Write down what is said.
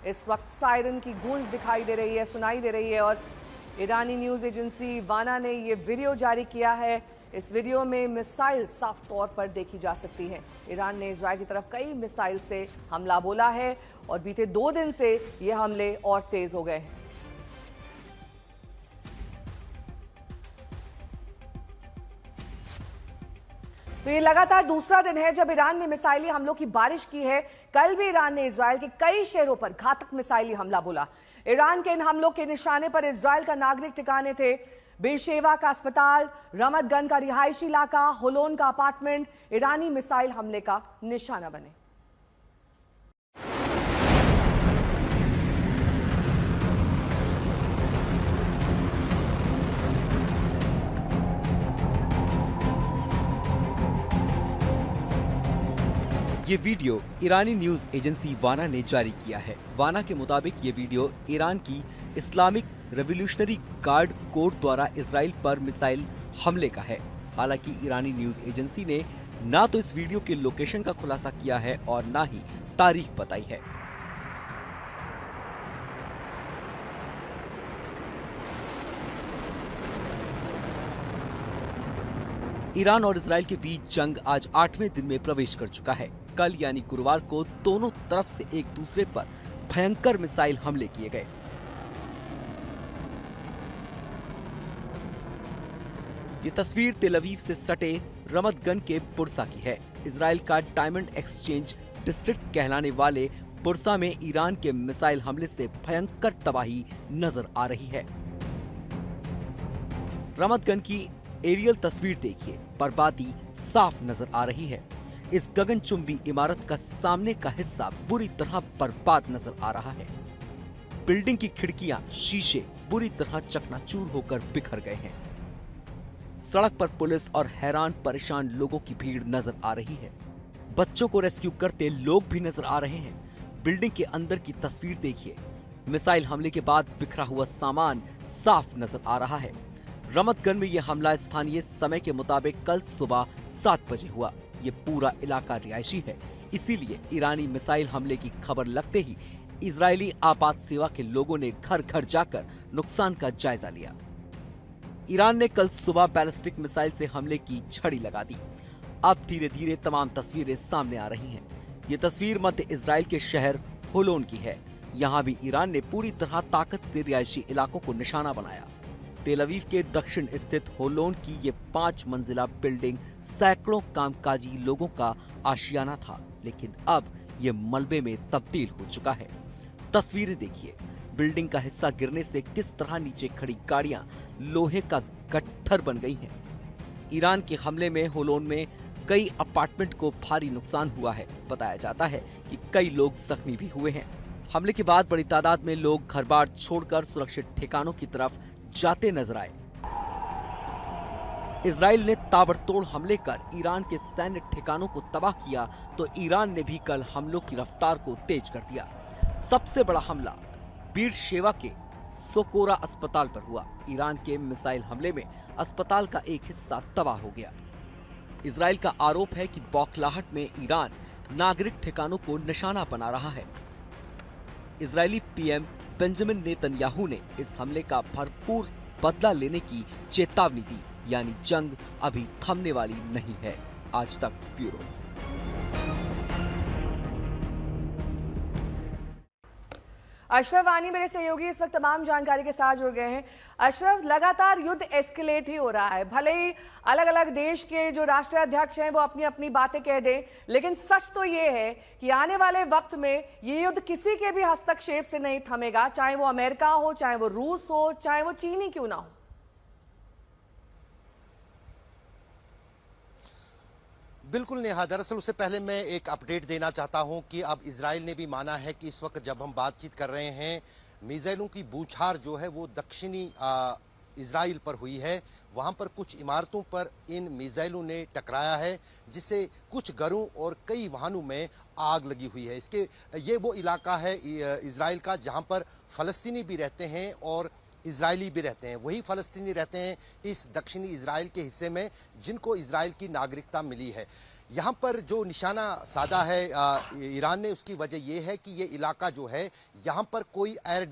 इस वक्त सायरन की गूंज दिखाई दे रही है, सुनाई दे रही है और ईरानी न्यूज़ एजेंसी वाना ने ये वीडियो जारी किया है। इस वीडियो में मिसाइल साफ तौर पर देखी जा सकती है। ईरान ने इजराइल की तरफ कई मिसाइल से हमला बोला है और बीते 2 दिन से ये हमले और तेज हो गए हैं। तो ये लगातार दूसरा दिन है जब ईरान ने मिसाइली हमलों की बारिश की है। कल भी ईरान ने इजराइल के कई शहरों पर घातक मिसाइली हमला बोला। ईरान के इन हमलों के निशाने पर इजराइल का नागरिक ठिकाने थे। बेरशेवा का अस्पताल, रमत गन का रिहायशी इलाका, होलोन का अपार्टमेंट ईरानी मिसाइल हमले का निशाना बने। ये वीडियो ईरानी न्यूज एजेंसी वाना ने जारी किया है। वाना के मुताबिक ये वीडियो ईरान की इस्लामिक रेवोल्यूशनरी गार्ड कोर द्वारा इजराइल पर मिसाइल हमले का है। हालांकि ईरानी न्यूज एजेंसी ने ना तो इस वीडियो के लोकेशन का खुलासा किया है और ना ही तारीख बताई है। ईरान और इजराइल के बीच जंग आज 8वें दिन में प्रवेश कर चुका है। कल यानी गुरुवार को दोनों तरफ से एक दूसरे पर भयंकर मिसाइल हमले किए गए। ये तस्वीर तेल अवीव से सटे रमत गन के पुरसा की है। इजराइल का डायमंड एक्सचेंज डिस्ट्रिक्ट कहलाने वाले पुरसा में ईरान के मिसाइल हमले से भयंकर तबाही नजर आ रही है। रमत गन की एरियल तस्वीर देखिए, बर्बादी साफ नजर आ रही है। इस गगनचुंबी इमारत का सामने का हिस्सा बुरी तरह बर्बाद नजर आ रहा है। बिल्डिंग की खिड़कियां, शीशे बुरी तरह चकनाचूर होकर बिखर गए हैं। सड़क पर पुलिस और हैरान परेशान लोगों की भीड़ नजर आ रही है। बच्चों को रेस्क्यू करते लोग भी नजर आ रहे हैं। बिल्डिंग के अंदर की तस्वीर देखिए, मिसाइल हमले के बाद बिखरा हुआ सामान साफ नजर आ रहा है। रमत गन में यह हमला स्थानीय समय के मुताबिक कल सुबह 7 बजे हुआ। ये पूरा इलाका रिहायशी है, इसीलिए ईरानी मिसाइल हमले की खबर लगते ही इजरायली आपात सेवा के लोगों ने घर घर जाकर नुकसान का जायजा लिया। ईरान ने कल सुबह बैलिस्टिक मिसाइल से हमले की छड़ी लगा दी। अब धीरे धीरे तमाम तस्वीरें सामने आ रही हैं। ये तस्वीर मध्य इजराइल के शहर होलोन की है। यहाँ भी ईरान ने पूरी तरह ताकत से रिहायशी इलाकों को निशाना बनाया। तेल अवीव के दक्षिण स्थित होलोन की ये 5 मंजिला बिल्डिंग सैकड़ों कामकाजी लोगों का आशियाना था, लेकिन अब ये मलबे में तब्दील हो चुका है। तस्वीरें देखिए, बिल्डिंग का हिस्सा गिरने से किस तरह नीचे खड़ी गाड़ियां लोहे का गट्ठर बन गई हैं। ईरान के हमले में होलोन में कई अपार्टमेंट को भारी नुकसान हुआ है। बताया जाता है कि कई लोग जख्मी भी हुए हैं। हमले के बाद बड़ी तादाद में लोग घर बार छोड़कर सुरक्षित ठिकानों की तरफ जाते नजर आए। इजराइल ने ताबड़तोड़ हमले कर ईरान के सैन्य ठिकानों को तबाह किया, तो ईरान ने भी कल हमलों की रफ्तार को तेज कर दिया। सबसे बड़ा हमला बेरशेवा के सोकोरा अस्पताल पर हुआ। ईरान के मिसाइल हमले में अस्पताल का एक हिस्सा तबाह हो गया। इजराइल का आरोप है कि बौखलाहट में ईरान नागरिक ठिकानों को निशाना बना रहा है। इजरायली पीएम बेंजामिन नेतन्याहू ने इस हमले का भरपूर बदला लेने की चेतावनी दी, यानी जंग अभी थमने वाली नहीं है। आज तक ब्यूरो। अशरफ वानी मेरे सहयोगी इस वक्त तमाम जानकारी के साथ जुड़ गए हैं। अशरफ, लगातार युद्ध एस्केलेट ही हो रहा है। भले ही अलग अलग देश के जो राष्ट्रीय अध्यक्ष हैं वो अपनी अपनी बातें कह दें, लेकिन सच तो ये है कि आने वाले वक्त में ये युद्ध किसी के भी हस्तक्षेप से नहीं थमेगा, चाहे वो अमेरिका हो, चाहे वो रूस हो, चाहे वो चीन ही क्यों ना हो। बिल्कुल नेहा, दरअसल उससे पहले मैं एक अपडेट देना चाहता हूं कि अब इजराइल ने भी माना है कि इस वक्त जब हम बातचीत कर रहे हैं, मिसाइलों की बौछार जो है वो दक्षिणी इजराइल पर हुई है। वहां पर कुछ इमारतों पर इन मिसाइलों ने टकराया है, जिससे कुछ घरों और कई वाहनों में आग लगी हुई है। ये वो इलाका है इजराइल का जहां पर फ़लस्तीनी भी रहते हैं और इजरायली भी रहते हैं। वही फ़लस्तीनी रहते हैं इस दक्षिणी इजराइल के हिस्से में जिनको इजराइल की नागरिकता मिली है। यहाँ पर जो निशाना साधा है ईरान ने, उसकी वजह यह है कि ये इलाका जो है, यहाँ पर कोई एयर